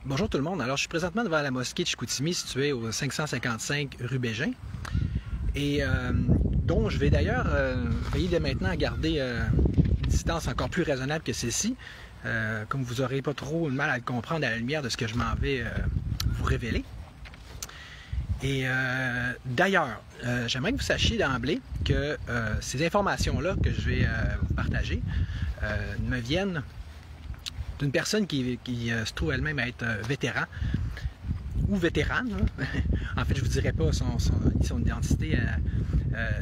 Bonjour tout le monde. Alors, je suis présentement devant la mosquée de Chicoutimi, située au 555 rue Bégin, et dont je vais d'ailleurs veiller dès maintenant à garder une distance encore plus raisonnable que celle-ci, comme vous n'aurez pas trop de mal à le comprendre à la lumière de ce que je m'en vais vous révéler. Et d'ailleurs, j'aimerais que vous sachiez d'emblée que ces informations-là que je vais vous partager me viennent d'une personne qui se trouve elle-même à être vétéran ou vétérane. En fait, je ne vous dirai pas ni son identité,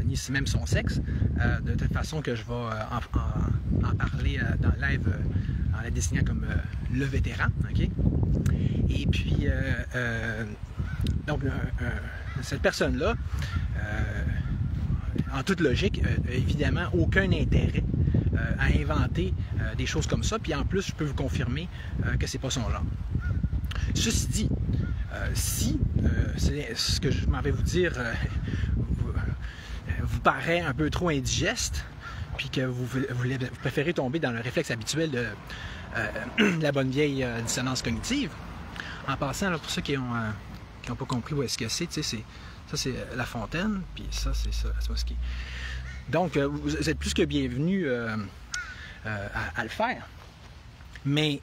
ni même son sexe, de toute façon que je vais en parler dans le live en la désignant comme le vétéran. Okay? Et puis, donc, cette personne-là, en toute logique, évidemment, aucun intérêt à inventer des choses comme ça. Puis en plus, je peux vous confirmer que c'est pas son genre. Ceci dit, si ce que je m'en vais vous dire vous paraît un peu trop indigeste, puis que vous préférez tomber dans le réflexe habituel de la bonne vieille dissonance cognitive, en passant, là, pour ceux qui n'ont pas compris où est-ce que c'est, ça c'est La Fontaine, puis ça c'est ça, la mosquée. Donc, vous êtes plus que bienvenus à le faire. Mais,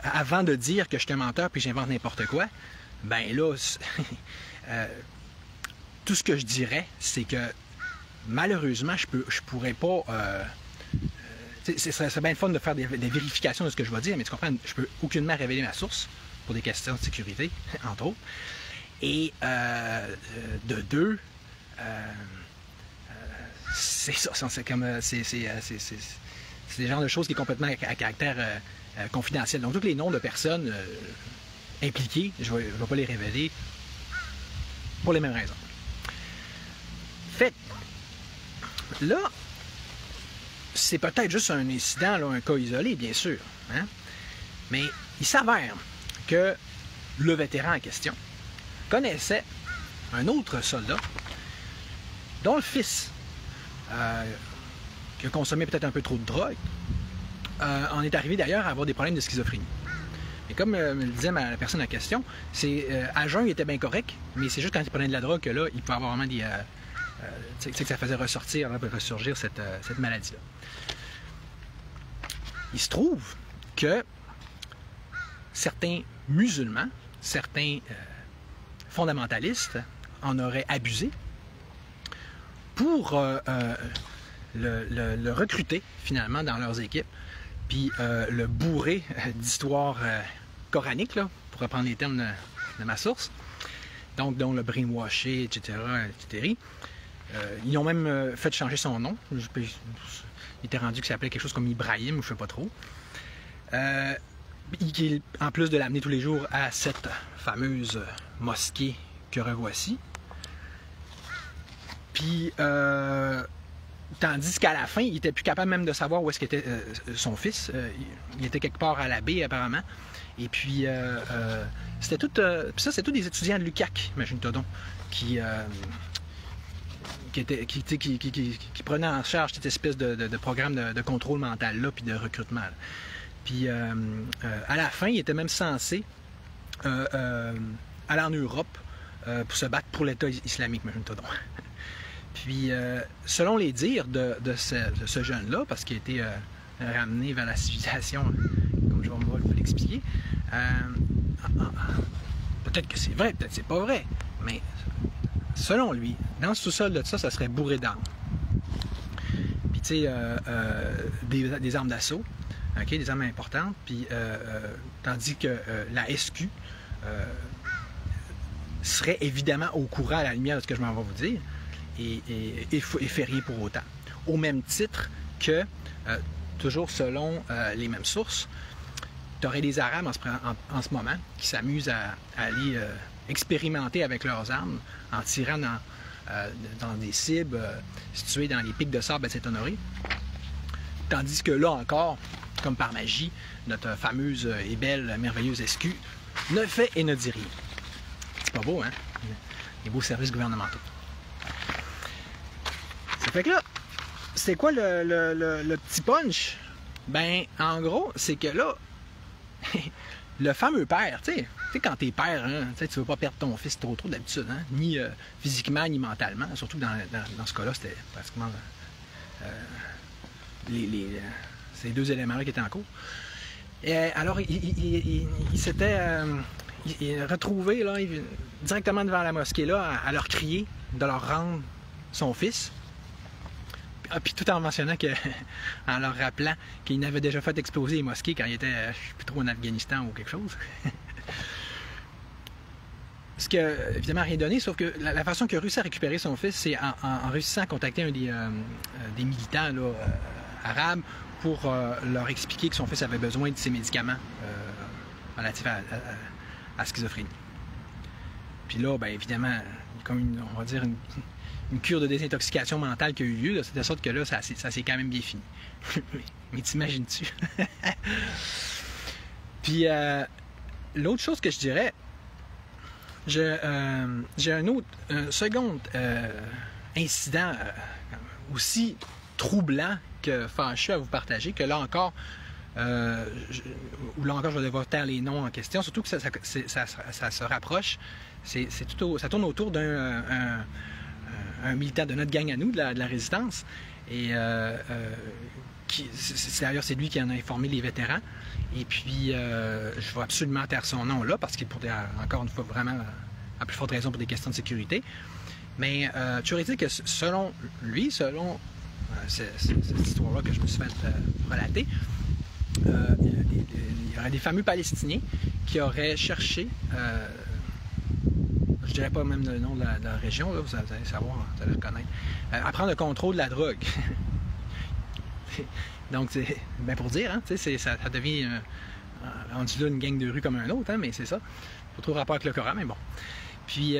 avant de dire que je suis un menteur puis j'invente n'importe quoi, ben là, tout ce que je dirais, c'est que malheureusement, je pourrais pas... ce serait bien fun de faire des vérifications de ce que je vais dire, mais tu comprends, je peux aucunement révéler ma source pour des questions de sécurité, entre autres. Et de deux, c'est ça, c'est des genres de choses qui est complètement à caractère confidentiel. Donc, tous les noms de personnes impliquées, je ne vais pas les révéler pour les mêmes raisons. Fait là, c'est peut-être juste un incident, là, un cas isolé, bien sûr, hein? Mais il s'avère que le vétéran en question connaissait un autre soldat dont le fils, qui a consommé peut-être un peu trop de drogue, en est arrivé d'ailleurs à avoir des problèmes de schizophrénie. Et comme me le disait la personne en question, à jeun, il était bien correct, mais c'est juste quand il prenait de la drogue que là, il pouvait avoir vraiment des... que ça faisait ressortir, là, ressurgir cette maladie-là. Il se trouve que certains musulmans, certains fondamentalistes en auraient abusé pour le recruter finalement dans leurs équipes, puis le bourrer d'histoires coraniques, là, pour reprendre les termes de ma source, donc dont le brainwashing, etc. Ils ont même fait changer son nom. Il était rendu qu'il s'appelait quelque chose comme Ibrahim, ou je ne sais pas trop. En plus de l'amener tous les jours à cette fameuse mosquée que revoici. Puis, tandis qu'à la fin, il n'était plus capable même de savoir où est-ce qu'était son fils. Il était quelque part à la baie, apparemment. Et puis, c'était tout... ça, c'est tous des étudiants de l'UQAC, imagine-toi donc, qui prenaient en charge cette espèce de programme de contrôle mental-là, puis de recrutement. Là. Puis, à la fin, il était même censé aller en Europe pour se battre pour l'État islamique, imagine-toi donc. Puis, selon les dires de ce jeune-là, parce qu'il a été ramené vers la civilisation, comme je vais vous l'expliquer, peut-être que c'est vrai, peut-être que c'est pas vrai, mais selon lui, dans ce sous-sol de ça, ça serait bourré d'armes. Puis, tu sais, des armes d'assaut, okay, des armes importantes, puis tandis que la SQ serait évidemment au courant à la lumière de ce que je m'en vais vous dire, et férié pour autant. Au même titre que, toujours selon les mêmes sources, tu aurais des Arabes en ce moment qui s'amusent à aller expérimenter avec leurs armes en tirant dans des cibles situées dans les pics de sable à Saint-Honoré. Tandis que là encore, comme par magie, notre fameuse et belle, merveilleuse SQ ne fait et ne dit rien. C'est pas beau, hein? Les beaux services gouvernementaux. Ça fait que là, c'est quoi le petit punch? Ben, en gros, c'est que là, le fameux père, tu sais quand t'es père, hein, tu veux pas perdre ton fils trop d'habitude, hein, ni physiquement, ni mentalement. Surtout que dans ce cas-là, c'était pratiquement ces deux éléments-là qui étaient en cours. Et alors, il s'était retrouvé là, directement devant la mosquée là, à leur crier de leur rendre son fils. Puis tout en mentionnant en leur rappelant qu'il n'avait déjà fait exploser les mosquées quand il était, je ne sais plus trop, en Afghanistan ou quelque chose. Ce qui a évidemment rien donné, sauf que la façon qu'il a réussi à récupérer son fils, c'est en réussissant à contacter un des militants là, arabes pour leur expliquer que son fils avait besoin de ses médicaments relatifs à la schizophrénie. Puis là, bien évidemment, comme on va dire une cure de désintoxication mentale qui a eu lieu, c'est de sorte que là, ça s'est quand même bien fini. Mais t'imagines-tu? Puis l'autre chose que je dirais, j'ai un second incident aussi troublant que fâcheux à vous partager, que là encore, où là encore je vais devoir taire les noms en question, surtout que ça se rapproche, ça tourne autour d'un militant de notre gang à nous, de la résistance, et d'ailleurs c'est lui qui en a informé les vétérans, et puis je vais absolument taire son nom là, parce qu'il pourrait encore une fois vraiment, à plus forte raison pour des questions de sécurité, mais tu aurais dit que selon lui, selon cette histoire-là que je me suis fait relater, il y aurait des fameux Palestiniens qui auraient cherché, je dirais pas même le nom de la région, là, vous allez savoir, vous allez le reconnaître, à prendre le contrôle de la drogue. Donc, c'est bien pour dire, hein, ça devient rendu là une gang de rue comme un autre, hein, mais c'est ça. Pas trop rapport avec le Coran, mais bon. Puis,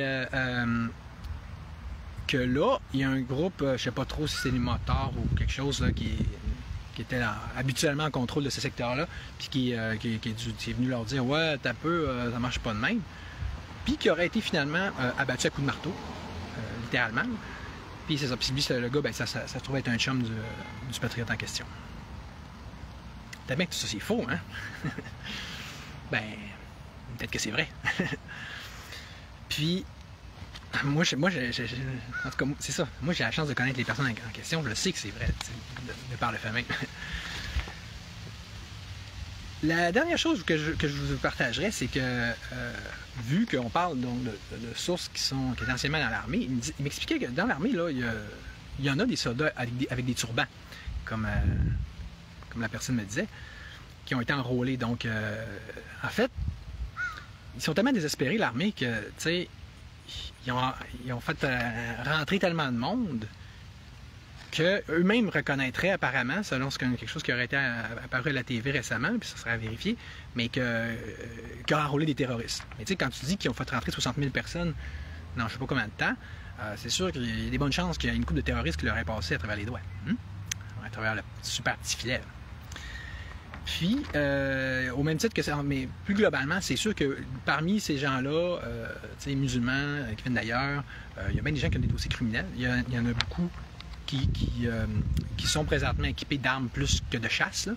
que là, il y a un groupe, je sais pas trop si c'est les motards ou quelque chose là, qui était là, habituellement en contrôle de ce secteur-là, puis qui est venu leur dire « Ouais, t'as peu, ça marche pas de même », puis qui aurait été finalement abattu à coups de marteau, littéralement. Puis c'est ça, puis lui, le gars, ben, ça se trouve être un chum du patriote en question. T'as bien que tout ça, c'est faux, hein? Ben, peut-être que c'est vrai. Puis, moi, en tout cas, c'est ça. Moi, j'ai la chance de connaître les personnes en question. Je le sais que c'est vrai, de par le fait même. La dernière chose que je vous partagerai, c'est que, vu qu'on parle donc de sources qui étaient anciennement dans l'armée, il m'expliquait que dans l'armée, là, il y en a des soldats avec des turbans, comme la personne me disait, qui ont été enrôlés. Donc, en fait, ils sont tellement désespérés, l'armée, que, tu sais, ils ont fait rentrer tellement de monde qu'eux-mêmes reconnaîtraient apparemment, selon quelque chose qui aurait été apparu à la TV récemment, puis ça serait à vérifier, mais qu'ils ont enrôlé des terroristes. Mais tu sais, quand tu dis qu'ils ont fait rentrer 60 000 personnes dans je ne sais pas combien de temps, c'est sûr qu'il y a des bonnes chances qu'il y ait une couple de terroristes qui leur aient passé à travers les doigts, à travers le super petit filet. Puis, au même titre que ça, mais plus globalement, c'est sûr que parmi ces gens-là, musulmans qui viennent d'ailleurs, il y a bien des gens qui ont des dossiers criminels. Il y en a beaucoup qui sont présentement équipés d'armes plus que de chasse, là.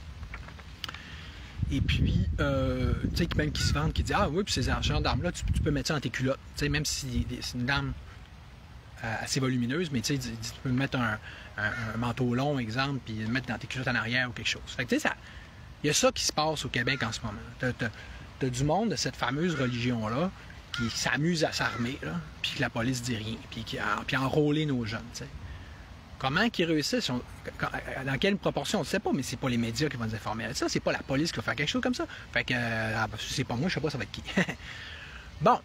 Et puis, tu sais, même qui se vendent, qui disent « Ah oui, puis ces genre d'armes-là, tu peux mettre ça dans tes culottes. » Tu sais, même si c'est une arme assez volumineuse, mais tu sais, tu peux mettre un manteau long, exemple, puis le mettre dans tes culottes en arrière ou quelque chose. Fait que tu sais, il y a ça qui se passe au Québec en ce moment. T'as du monde de cette fameuse religion-là qui s'amuse à s'armer, puis que la police dit rien, puis enrôler nos jeunes, tu sais. Comment ils réussissent? Dans quelle proportion? On ne sait pas, mais c'est pas les médias qui vont nous informer de ça. C'est pas la police qui va faire quelque chose comme ça. Fait que, c'est pas moi, je sais pas ça va être qui. Bon.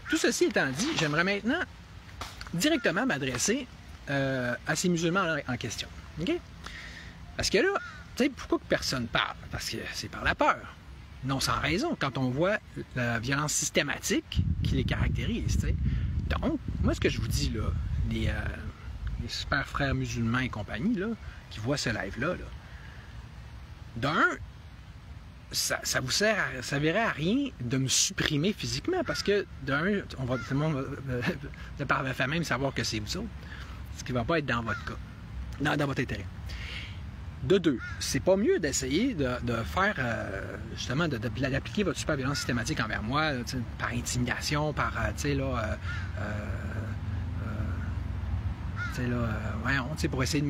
Tout ceci étant dit, j'aimerais maintenant directement m'adresser à ces musulmans en question. OK? Parce que là, tu sais, pourquoi que personne parle? Parce que c'est par la peur. Non sans raison, quand on voit la violence systématique qui les caractérise, tu sais. Donc, moi, ce que je vous dis, là, les super frères musulmans et compagnie, là, qui voient ce live-là, d'un, ça vous servirait à rien de me supprimer physiquement, parce que d'un, tout le monde va de par le fait même savoir que c'est vous autres, ce qui ne va pas être dans votre cas, dans votre intérêt. de deux, c'est pas mieux d'essayer de faire, justement, d'appliquer votre super-violence systématique envers moi, là, par intimidation, par, voyons, pour essayer de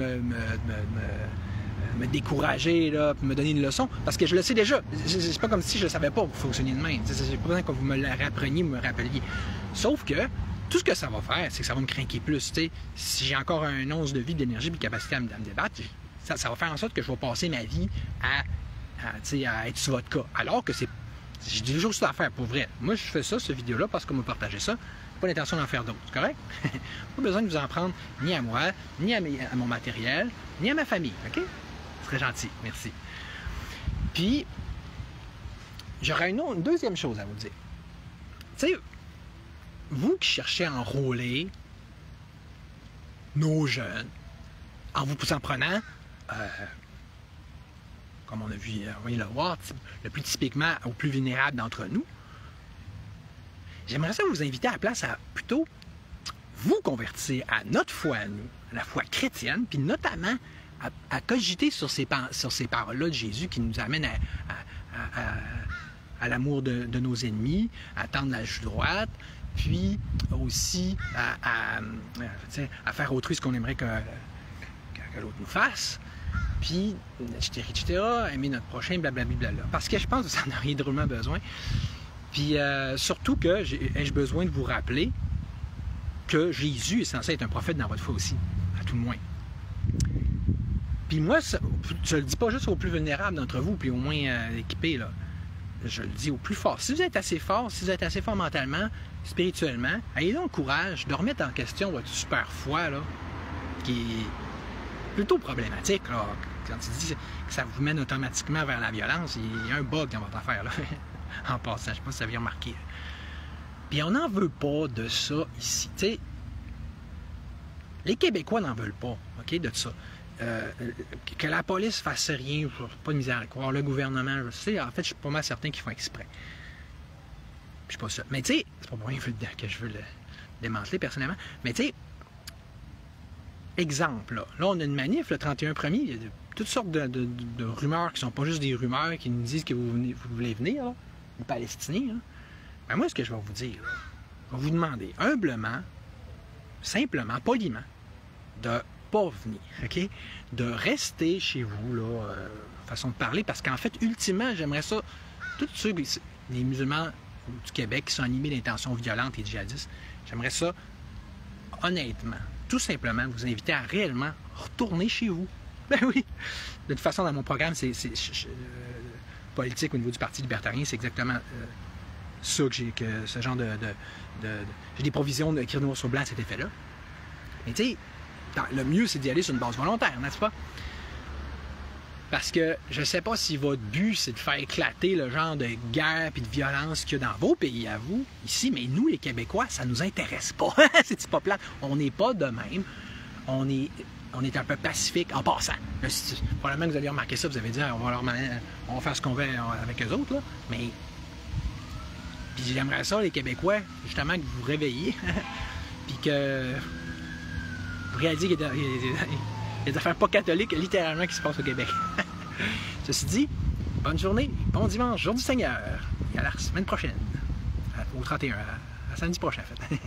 me décourager, là, puis me donner une leçon, parce que je le sais déjà. C'est pas comme si je ne savais pas fonctionner de même. J'ai pas besoin que vous me le rappreniez ou me rappeliez. Sauf que tout ce que ça va faire, c'est que ça va me craquer plus. T'sais. Si j'ai encore un once de vie, d'énergie et de capacité à me débattre, ça va faire en sorte que je vais passer ma vie à être sur votre cas. Alors que j'ai toujours ça à faire, pour vrai. Moi, je fais ça, cette vidéo-là, parce qu'on m'a partagé ça. Pas l'intention d'en faire d'autres, c'est correct? Pas besoin de vous en prendre ni à moi, ni à mon matériel, ni à ma famille, OK? Ce serait gentil, merci. Puis, j'aurais une deuxième chose à vous dire. Tu sais, vous qui cherchez à enrôler nos jeunes, en vous prenant, comme on a vu, on vient de le voir, le plus typiquement au plus vulnérable d'entre nous, j'aimerais ça vous inviter à la place à plutôt vous convertir à notre foi à nous, à la foi chrétienne, puis notamment à cogiter sur ces paroles-là de Jésus qui nous amènent à l'amour de nos ennemis, à tendre la joue droite, puis aussi à faire autrui ce qu'on aimerait que l'autre nous fasse, puis, etc., aimer notre prochain, blablabla. Parce que je pense que ça en aurait drôlement besoin. Puis surtout que j'ai besoin de vous rappeler que Jésus est censé être un prophète dans votre foi aussi, à tout le moins. Puis moi, je le dis pas juste aux plus vulnérables d'entre vous, puis au moins équipés, là. Je le dis au plus fort. Si vous êtes assez fort, si vous êtes assez fort mentalement, spirituellement, ayez donc le courage de remettre en question votre super foi, là, qui est plutôt problématique, là. Quand il dit que ça vous mène automatiquement vers la violence, il y a un bug dans votre affaire, là. En passant, je ne sais pas si vous avez remarqué. Puis on n'en veut pas de ça ici. Tu sais, les Québécois n'en veulent pas, OK, de ça. Que la police fasse rien, pas de misère à croire. Le gouvernement, je sais, en fait, je suis pas mal certain qu'ils font exprès. Je suis pas sûr. Mais tu sais, c'est pas pour rien que je veux le démanteler personnellement. Mais tu sais, exemple, là, on a une manif, le 31 premier, il y a toutes sortes de rumeurs qui sont pas juste des rumeurs qui nous disent que vous voulez venir, là, les Palestiniens. Là. Ben moi, ce que je vais vous dire, là, je vais vous demander humblement, simplement, poliment, de pas venir, OK? De rester chez vous, là, façon de parler, parce qu'en fait, ultimement, j'aimerais ça, tous ceux, les musulmans du Québec qui sont animés d'intentions violentes et djihadistes, j'aimerais ça, honnêtement, tout simplement, vous inviter à réellement retourner chez vous. Ben oui! De toute façon, dans mon programme, c'est politique au niveau du Parti libertarien, c'est exactement ça que ce genre j'ai des provisions d'écrire noir sur blanc à cet effet-là. Mais tu sais, le mieux, c'est d'y aller sur une base volontaire, n'est-ce pas? Parce que je ne sais pas si votre but, c'est de faire éclater le genre de guerre et de violence qu'il y a dans vos pays à vous, ici, mais nous, les Québécois, ça nous intéresse pas. C'est pas plate. On n'est pas de même. On est un peu pacifique en passant. Là, probablement que vous allez remarquer ça, vous avez dit, on va faire ce qu'on veut avec eux autres, là. Mais puis j'aimerais ça, les Québécois, justement, que vous vous réveillez, puis que vous réalisez qu'il y a des affaires pas catholiques, littéralement, qui se passent au Québec. Ceci dit, bonne journée, bon dimanche, jour du Seigneur, et à la semaine prochaine, au 31, à samedi prochain, en fait.